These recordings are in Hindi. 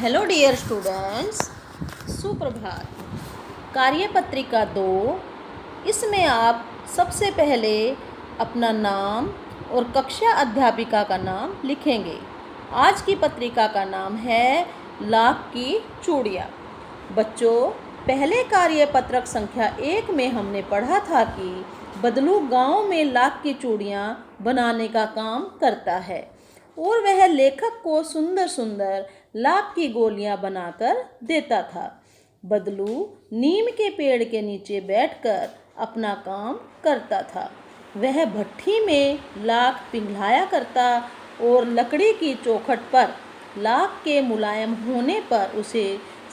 हेलो डियर स्टूडेंट्स, सुप्रभात। कार्यपत्रिका 2, इसमें आप सबसे पहले अपना नाम और कक्षा अध्यापिका का नाम लिखेंगे। आज की पत्रिका का नाम है लाख की चूड़ियाँ। बच्चों, पहले कार्यपत्रक संख्या 1 में हमने पढ़ा था कि बदलू गांव में लाख की चूड़ियाँ बनाने का काम करता है और वह लेखक को सुंदर सुंदर लाख की गोलियां बनाकर देता था। बदलू नीम के पेड़ के नीचे बैठकर अपना काम करता था। वह भट्ठी में लाख पिघलाया करता और लकड़ी की चौखट पर लाख के मुलायम होने पर उसे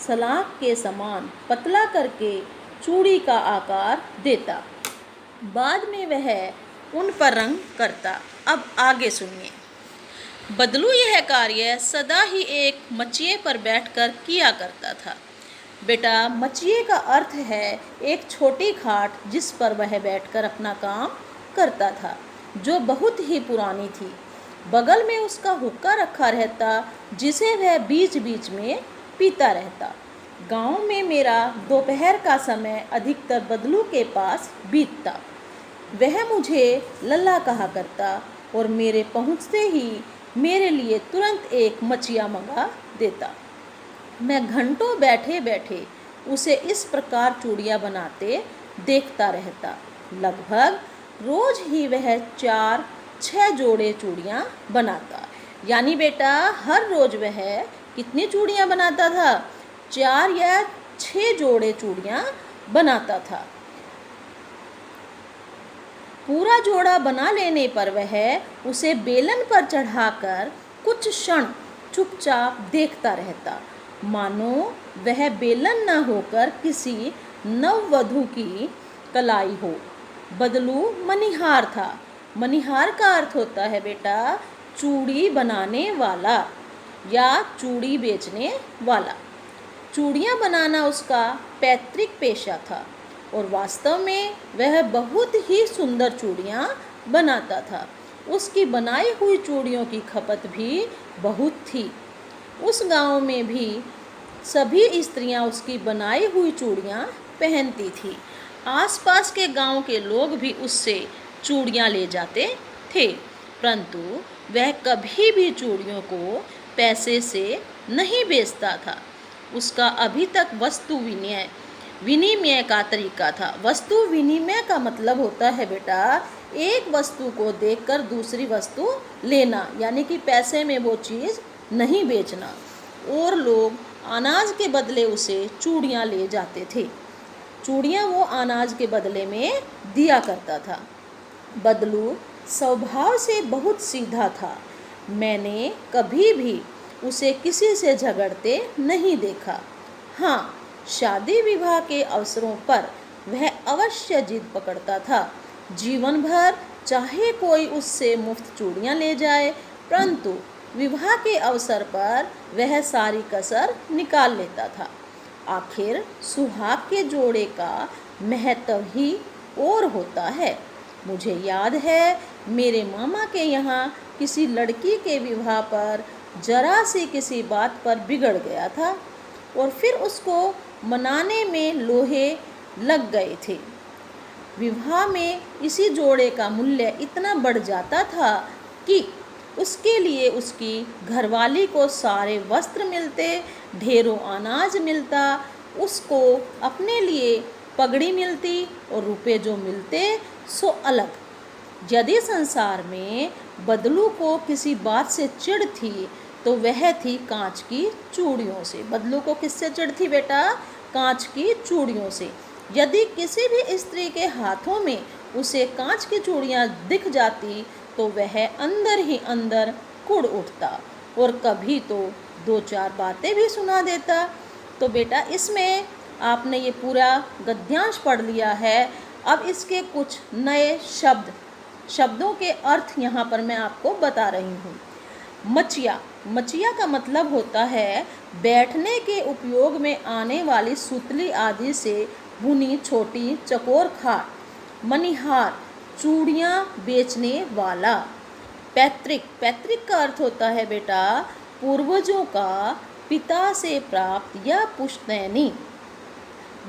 सलाख के समान पतला करके चूड़ी का आकार देता। बाद में वह उन पर रंग करता। अब आगे सुनिए। बदलू यह कार्य सदा ही एक मचिए पर बैठकर किया करता था। बेटा, मचिए का अर्थ है एक छोटी खाट जिस पर वह बैठकर अपना काम करता था, जो बहुत ही पुरानी थी। बगल में उसका हुक्का रखा रहता जिसे वह बीच बीच में पीता रहता। गांव में मेरा दोपहर का समय अधिकतर बदलू के पास बीतता। वह मुझे लल्ला कहा करता और मेरे पहुँचते ही मेरे लिए तुरंत एक मचिया मंगा देता। मैं घंटों बैठे बैठे उसे इस प्रकार चूड़ियाँ बनाते देखता रहता। लगभग रोज ही वह 4-6 जोड़े चूड़ियाँ बनाता। यानी बेटा, हर रोज वह कितनी चूड़ियाँ बनाता था? 4 या 6 जोड़े चूड़ियाँ बनाता था। पूरा जोड़ा बना लेने पर वह उसे बेलन पर चढ़ाकर कुछ क्षण चुपचाप देखता रहता, मानो वह बेलन न होकर किसी नववधू की कलाई हो। बदलू मनिहार था। मनिहार का अर्थ होता है बेटा चूड़ी बनाने वाला या चूड़ी बेचने वाला। चूड़ियाँ बनाना उसका पैतृक पेशा था और वास्तव में वह बहुत ही सुंदर चूड़ियाँ बनाता था। उसकी बनाई हुई चूड़ियों की खपत भी बहुत थी। उस गांव में भी सभी स्त्रियां उसकी बनाई हुई चूड़ियाँ पहनती थी। आसपास के गांव के लोग भी उससे चूड़ियाँ ले जाते थे, परंतु वह कभी भी चूड़ियों को पैसे से नहीं बेचता था। उसका अभी तक वस्तु विनिमय का तरीका था। वस्तु विनिमय का मतलब होता है बेटा एक वस्तु को देखकर दूसरी वस्तु लेना, यानी कि पैसे में वो चीज़ नहीं बेचना। और लोग अनाज के बदले उसे चूड़ियाँ ले जाते थे। चूड़ियाँ वो अनाज के बदले में दिया करता था। बदलू स्वभाव से बहुत सीधा था। मैंने कभी भी उसे किसी से झगड़ते नहीं देखा। हाँ, शादी विवाह के अवसरों पर वह अवश्य जिद पकड़ता था। जीवन भर चाहे कोई उससे मुफ्त चूड़ियाँ ले जाए, परंतु विवाह के अवसर पर वह सारी कसर निकाल लेता था। आखिर सुहाग के जोड़े का महत्व ही और होता है। मुझे याद है मेरे मामा के यहाँ किसी लड़की के विवाह पर जरा सी किसी बात पर बिगड़ गया था और फिर उसको मनाने में लोहे लग गए थे। विवाह में इसी जोड़े का मूल्य इतना बढ़ जाता था कि उसके लिए उसकी घरवाली को सारे वस्त्र मिलते, ढेरों अनाज मिलता, उसको अपने लिए पगड़ी मिलती और रुपए जो मिलते सो अलग। यदि संसार में बदलू को किसी बात से चिढ़ थी तो वह थी कांच की चूड़ियों से। बदलू को किससे चिढ़ थी बेटा? कांच की चूड़ियों से। यदि किसी भी स्त्री के हाथों में उसे कांच की चूड़ियाँ दिख जाती तो वह अंदर ही अंदर कुढ़ उठता और कभी तो 2-4 बातें भी सुना देता। तो बेटा, इसमें आपने ये पूरा गद्यांश पढ़ लिया है। अब इसके कुछ नए शब्दों के अर्थ यहाँ पर मैं आपको बता रही हूँ। मचिया का मतलब होता है बैठने के उपयोग में आने वाली सुतली आदि से बुनी छोटी चकोर खाट। मनिहार चूड़ियाँ बेचने वाला। पैतृक का अर्थ होता है बेटा पूर्वजों का पिता से प्राप्त या पुश्तैनी।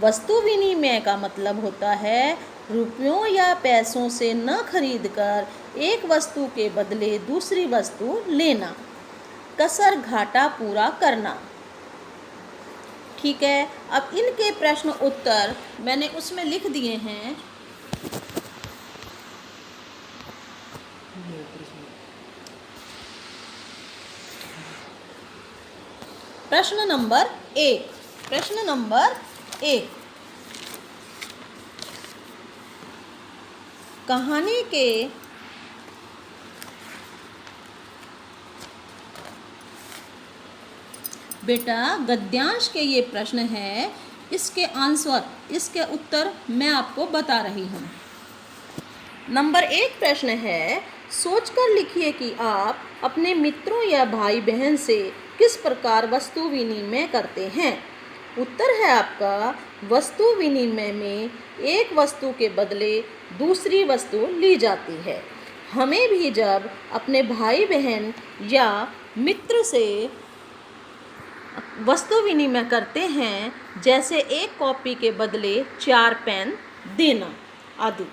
वस्तु विनिमय का मतलब होता है रुपयों या पैसों से न खरीदकर एक वस्तु के बदले दूसरी वस्तु लेना। कसर घाटा पूरा करना। ठीक है, अब इनके प्रश्न उत्तर मैंने उसमें लिख दिए हैं। प्रश्न नंबर 1 कहानी के बेटा गद्यांश के ये प्रश्न हैं, इसके उत्तर मैं आपको बता रही हूँ। नंबर 1 प्रश्न है, सोचकर लिखिए कि आप अपने मित्रों या भाई बहन से किस प्रकार वस्तु विनिमय करते हैं। उत्तर है आपका, वस्तु विनिमय में एक वस्तु के बदले दूसरी वस्तु ली जाती है। हमें भी जब अपने भाई बहन या मित्र से वस्तु विनिमय करते हैं, जैसे एक कॉपी के बदले 4 पेन देना आदि।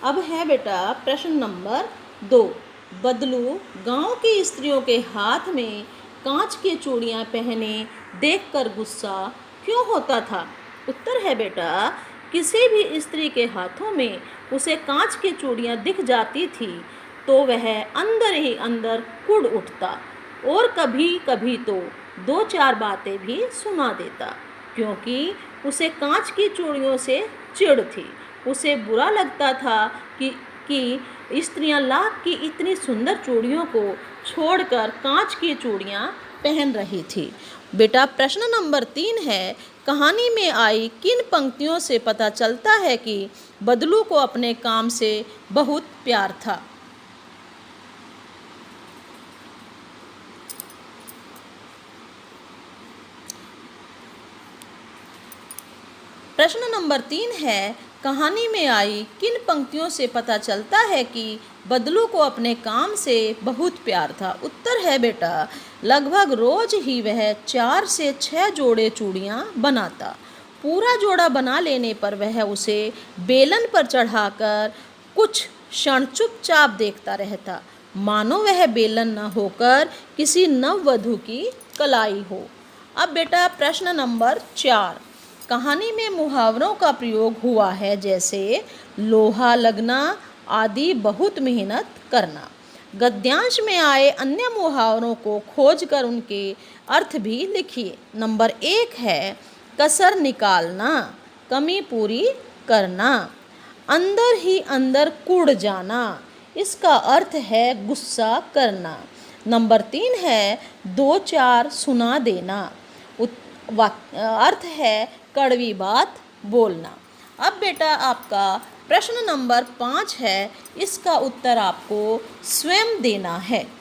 अब है बेटा प्रश्न नंबर 2, बदलू गांव की स्त्रियों के हाथ में कांच की चूड़ियां पहने देखकर गुस्सा क्यों होता था। उत्तर है बेटा, किसी भी स्त्री के हाथों में उसे कांच की चूड़ियां दिख जाती थी तो वह अंदर ही अंदर कुढ़ उठता और कभी कभी तो 2-4 बातें भी सुना देता, क्योंकि उसे कांच की चूड़ियों से चिढ़ थी। उसे बुरा लगता था कि स्त्रियां लाख की इतनी सुंदर चूड़ियों को छोड़कर कांच की चूड़ियां पहन रही थी। बेटा प्रश्न नंबर 3 है, कहानी में आई किन पंक्तियों से पता चलता है कि बदलू को अपने काम से बहुत प्यार था। प्रश्न नंबर 3 है, कहानी में आई किन पंक्तियों से पता चलता है कि बदलू को अपने काम से बहुत प्यार था। उत्तर है बेटा, लगभग रोज ही वह 4 से 6 जोड़े चूड़ियाँ बनाता। पूरा जोड़ा बना लेने पर वह उसे बेलन पर चढ़ाकर कुछ क्षण चुपचाप देखता रहता, मानो वह बेलन न होकर किसी नववधू की कलाई हो। अब बेटा प्रश्न नंबर 4, कहानी में मुहावरों का प्रयोग हुआ है, जैसे लोहा लगना आदि, बहुत मेहनत करना। गद्यांश में आए अन्य मुहावरों को खोजकर उनके अर्थ भी लिखिए। नंबर 1 है, कसर निकालना, कमी पूरी करना। अंदर ही अंदर कुढ़ जाना, इसका अर्थ है गुस्सा करना। नंबर 3 है, 2-4 सुना देना, अर्थ है कड़वी बात बोलना। अब बेटा आपका प्रश्न नंबर 5 है, इसका उत्तर आपको स्वयं देना है।